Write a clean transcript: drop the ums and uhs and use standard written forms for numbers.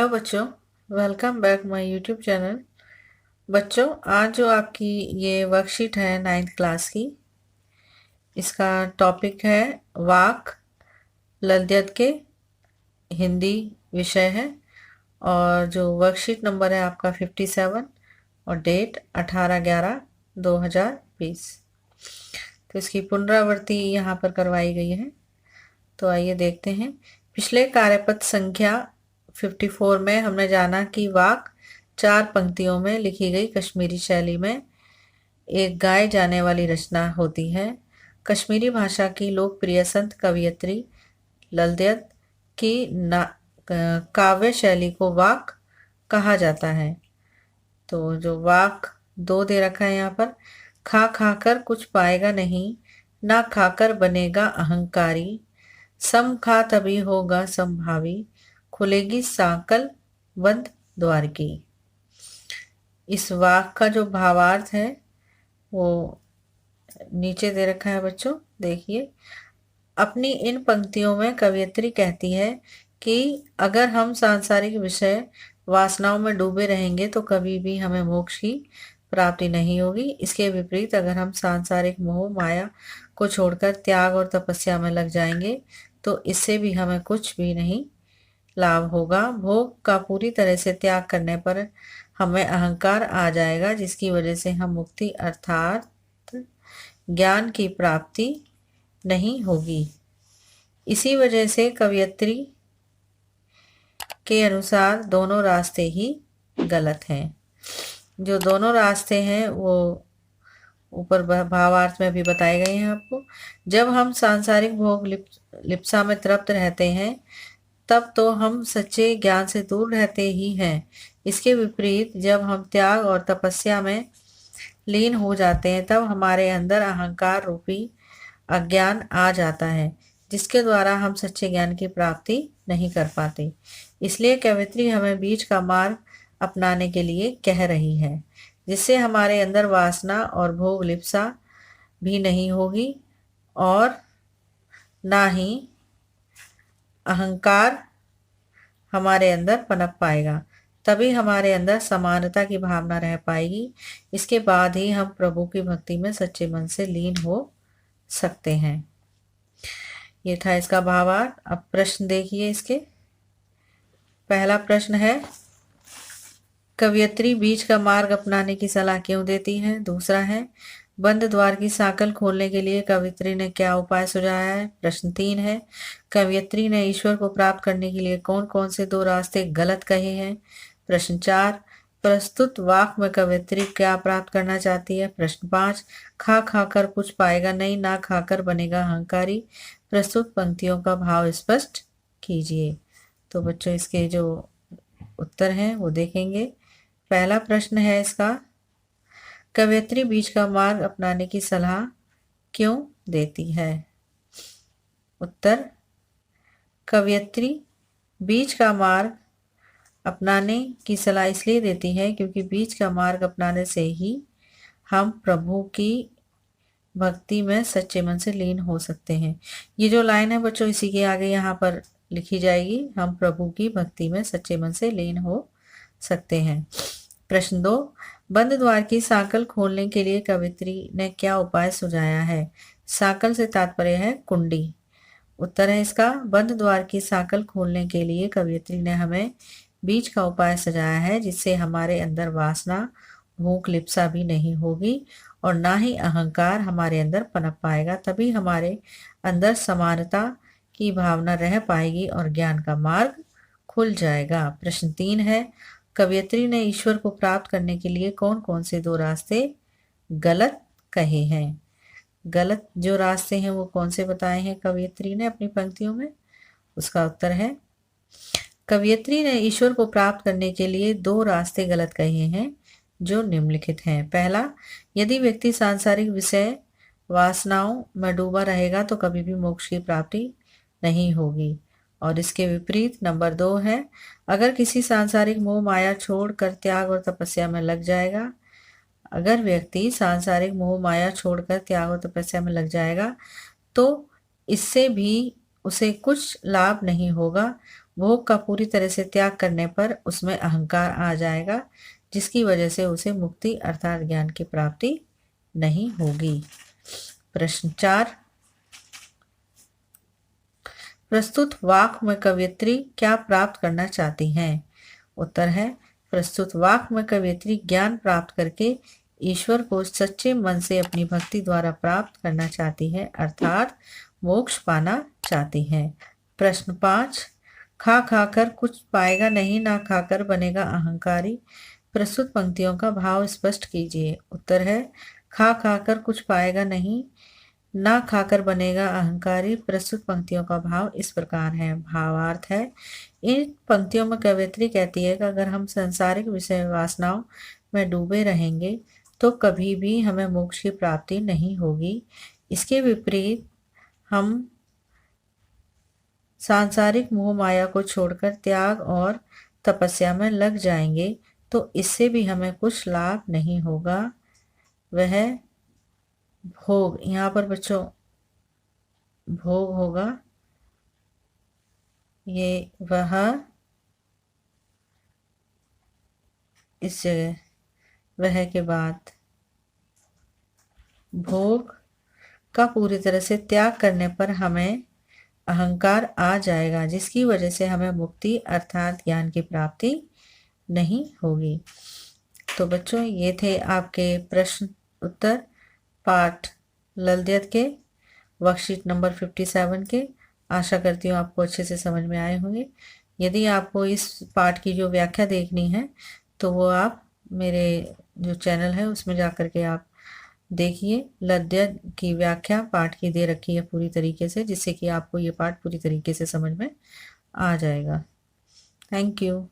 Hello बच्चों, welcome back my YouTube channel. बच्चों, आज जो आपकी ये वर्कशीट है 9th क्लास की, इसका टॉपिक है वाक लद्यत के हिंदी विषय है। और जो वर्कशीट नंबर है आपका 57 और डेट 18/11/2020। तो इसकी पुनरावृत्ति यहाँ पर करवाई गई है। तो आइए देखते हैं। पिछले कार्यपत्र संख्या 54 में हमने जाना कि वाक 4 पंक्तियों में लिखी गई कश्मीरी शैली में एक गाए जाने वाली रचना होती है। कश्मीरी भाषा की लोकप्रिय संत कवयित्री लद्यत की काव्य शैली को वाक कहा जाता है। तो जो वाक 2 दे रखा है यहाँ पर, खा खाकर कुछ पाएगा नहीं, ना खाकर बनेगा अहंकारी, सम खा तभी होगा संभावी, खुलेगी साकल बंद द्वार की। इस वाक का जो भावार्थ है वो नीचे दे रखा है बच्चों, देखिए। अपनी इन पंक्तियों में कवयित्री कहती है कि अगर हम सांसारिक विषय वासनाओं में डूबे रहेंगे तो कभी भी हमें मोक्ष की प्राप्ति नहीं होगी। इसके विपरीत अगर हम सांसारिक मोह माया को छोड़कर त्याग और तपस्या में लग जाएंगे तो इससे भी हमें कुछ भी नहीं लाभ होगा। भोग का पूरी तरह से त्याग करने पर हमें अहंकार आ जाएगा, जिसकी वजह से हम मुक्ति अर्थात ज्ञान की प्राप्ति नहीं होगी। इसी वजह से कवयित्री के अनुसार दोनों रास्ते ही गलत हैं। जो दोनों रास्ते हैं वो ऊपर भावार्थ में भी बताए गए हैं आपको। जब हम सांसारिक भोग लिप्सा में तृप्त रहते हैं तब तो हम सच्चे ज्ञान से दूर रहते ही हैं। इसके विपरीत जब हम त्याग और तपस्या में लीन हो जाते हैं तब हमारे अंदर अहंकार रूपी अज्ञान आ जाता है, जिसके द्वारा हम सच्चे ज्ञान की प्राप्ति नहीं कर पाते। इसलिए कवयित्री हमें बीच का मार्ग अपनाने के लिए कह रही है, जिससे हमारे अंदर वासना और भोग लिप्सा भी नहीं होगी और ना ही अहंकार हमारे अंदर पनप पाएगा। तभी हमारे अंदर समानता की भावना रह पाएगी। इसके बाद ही हम प्रभु की भक्ति में सच्चे मन से लीन हो सकते हैं। ये था इसका भावार्थ। अब प्रश्न देखिए इसके। पहला प्रश्न है, कवयित्री बीच का मार्ग अपनाने की सलाह क्यों देती है? दूसरा है, बंद द्वार की साकल खोलने के लिए कवयित्री ने क्या उपाय सुझाया है? प्रश्न 3 है, कवयित्री ने ईश्वर को प्राप्त करने के लिए कौन कौन से 2 रास्ते गलत कहे हैं? प्रश्न 4, प्रस्तुत वाक में कवयित्री क्या प्राप्त करना चाहती है? प्रश्न 5, खा खाकर कुछ पाएगा नहीं, ना खाकर बनेगा अहंकारी। प्रस्तुत पंक्तियों का भाव स्पष्ट कीजिए। तो बच्चों, इसके जो उत्तर हैं वो देखेंगे। पहला प्रश्न है इसका, कवयित्री बीच का मार्ग अपनाने की सलाह क्यों देती है? उत्तर, कवयित्री बीच का मार्ग अपनाने की सलाह इसलिए देती है क्योंकि बीच का मार्ग अपनाने से ही हम प्रभु की भक्ति में सच्चे मन से लीन हो सकते हैं। ये जो लाइन है बच्चों, इसी के आगे यहाँ पर लिखी जाएगी, हम प्रभु की भक्ति में सच्चे मन से लीन हो सकते हैं। प्रश्न 2, बंद द्वार की साकल खोलने के लिए कवयित्री ने क्या उपाय सुझाया है? साकल से तात्पर्य है कुंडी। उत्तर है इसका, बंद द्वार की साकल खोलने के लिए कवयित्री ने हमें बीच का उपाय सुझाया है, जिससे हमारे अंदर वासना भूख लिप्सा भी नहीं होगी और ना ही अहंकार हमारे अंदर पनप पाएगा। तभी हमारे अंदर समानता की भावना रह पाएगी और ज्ञान का मार्ग खुल जाएगा। प्रश्न 3 है, कवयित्री ने ईश्वर को प्राप्त करने के लिए कौन कौन से 2 रास्ते गलत कहे हैं? गलत जो रास्ते हैं वो कौन से बताए हैं कवयित्री ने अपनी पंक्तियों में? उसका उत्तर है, कवयित्री ने ईश्वर को प्राप्त करने के लिए 2 रास्ते गलत कहे हैं जो निम्नलिखित हैं। पहला, यदि व्यक्ति सांसारिक विषय वासनाओं में डूबा रहेगा तो कभी भी मोक्ष की प्राप्ति नहीं होगी। और इसके विपरीत नंबर 2 है, अगर किसी सांसारिक मोह माया छोड़कर त्याग और तपस्या में लग जाएगा, अगर व्यक्ति सांसारिक मोह माया छोड़कर त्याग और तपस्या में लग जाएगा तो इससे भी उसे कुछ लाभ नहीं होगा। भोग का पूरी तरह से त्याग करने पर उसमें अहंकार आ जाएगा, जिसकी वजह से उसे मुक्ति अर्थात ज्ञान की प्राप्ति नहीं होगी। प्रश्न 4, प्रस्तुत वाक्य में कवयित्री क्या प्राप्त करना चाहती हैं? उत्तर है, प्रस्तुत वाक्य में कवयित्री ज्ञान प्राप्त करके ईश्वर को सच्चे मन से अपनी भक्ति द्वारा प्राप्त करना चाहती है, अर्थात मोक्ष पाना चाहती है। प्रश्न 5, खा खाकर कुछ पाएगा नहीं, ना खाकर बनेगा अहंकारी। प्रस्तुत पंक्तियों का भाव स्पष्ट कीजिए। उत्तर है, खा खाकर कुछ पाएगा नहीं, ना खाकर बनेगा अहंकारी। प्रस्तुत पंक्तियों का भाव इस प्रकार है। भावार्थ है, इन पंक्तियों में कवयित्री कहती है कि अगर हम सांसारिक विषय वासनाओं में डूबे रहेंगे तो कभी भी हमें मोक्ष की प्राप्ति नहीं होगी। इसके विपरीत हम सांसारिक मोह माया को छोड़कर त्याग और तपस्या में लग जाएंगे तो इससे भी हमें कुछ लाभ नहीं होगा। वह भोग, यहाँ पर बच्चों भोग होगा, ये वह इस जगह वह के बाद भोग का पूरी तरह से त्याग करने पर हमें अहंकार आ जाएगा, जिसकी वजह से हमें मुक्ति अर्थात ज्ञान की प्राप्ति नहीं होगी। तो बच्चों ये थे आपके प्रश्न उत्तर पाठ ललद्यत के वर्कशीट नंबर 57 के। आशा करती हूँ आपको अच्छे से समझ में आए होंगे। यदि आपको इस पाठ की जो व्याख्या देखनी है तो वो आप मेरे जो चैनल है उसमें जा कर के आप देखिए। लद्यत की व्याख्या पाठ की दे रखी है पूरी तरीके से, जिससे कि आपको ये पाठ पूरी तरीके से समझ में आ जाएगा। Thank you.